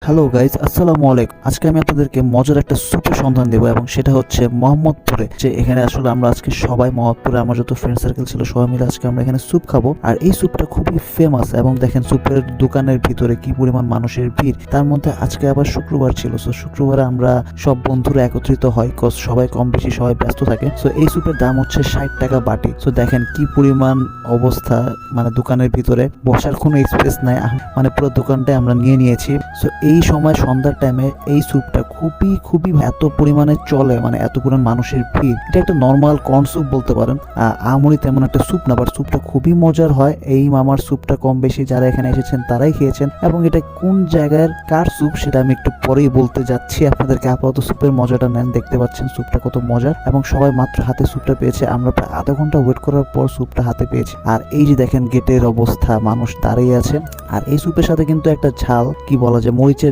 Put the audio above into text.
Hello guys, আসসালামু আলাইকুম। আজকে আমি আপনাদেরকে মজার একটা স্যুপের সন্ধান দেবো এবং সেটা হচ্ছে মোহাম্মদপুরে। যে এখানে আসলে আমরা আজকে সবাই মোহাম্মদপুরে আমার যত ফ্রেন্ড সার্কেল ছিল সবাই মিলে আজকে আমরা এখানে স্যুপ খাবো। আর এই স্যুপটা খুবই ফেমাস এবং দেখেন স্যুপের দোকানের ভিতরে কি পরিমাণ মানুষের ভিড়। তার মধ্যে আজকে আবার শুক্রবার ছিল, সো শুক্রবারে আমরা সব বন্ধুরা একত্রিত হয়, কজ সবাই কম বেশি সবাই ব্যস্ত থাকে। সো এই স্যুপের দাম হচ্ছে 60 টাকা বাটি। সো দেখেন কি পরিমাণ অবস্থা, মানে দোকানের ভিতরে বসার কোনো স্পেস নাই, মানে পুরো দোকানটাই আমরা নিয়ে নিয়েছি। সো এই সময় সন্ধ্যার টাইমে এই স্যুপটা খুবই খুবই এত পরিমাণে চলে, মানে এত পরিমাণ মানুষের ভিড়। এটা একটা নর্মাল কর্ন স্যুপ বলতে পারেন, আমরি তেমন একটা স্যুপ না, বাট স্যুপটা খুবই মজার হয়। এই মামার স্যুপটা কম বেশি যারা এখানে এসেছেন তারাই খেয়েছেন, এবং এটা কোন জায়গার কার স্যুপ সেটা আমি একটু পরেই বলতে যাচ্ছি আপনাদেরকে। আপাতত স্যুপের মজাটা নেন, দেখতে পাচ্ছেন স্যুপটা কত মজার, এবং সবাই মাত্র হাতে স্যুপটা পেয়েছে। আমরা প্রায় আধা ঘন্টা ওয়েট করার পর স্যুপটা হাতে পেয়েছি। আর এই যে দেখেন গেটের অবস্থা, মানুষ দাঁড়িয়ে আছে। আর এই স্যুপের সাথে কিন্তু একটা ঝাল কি বলা যায়, মরিচের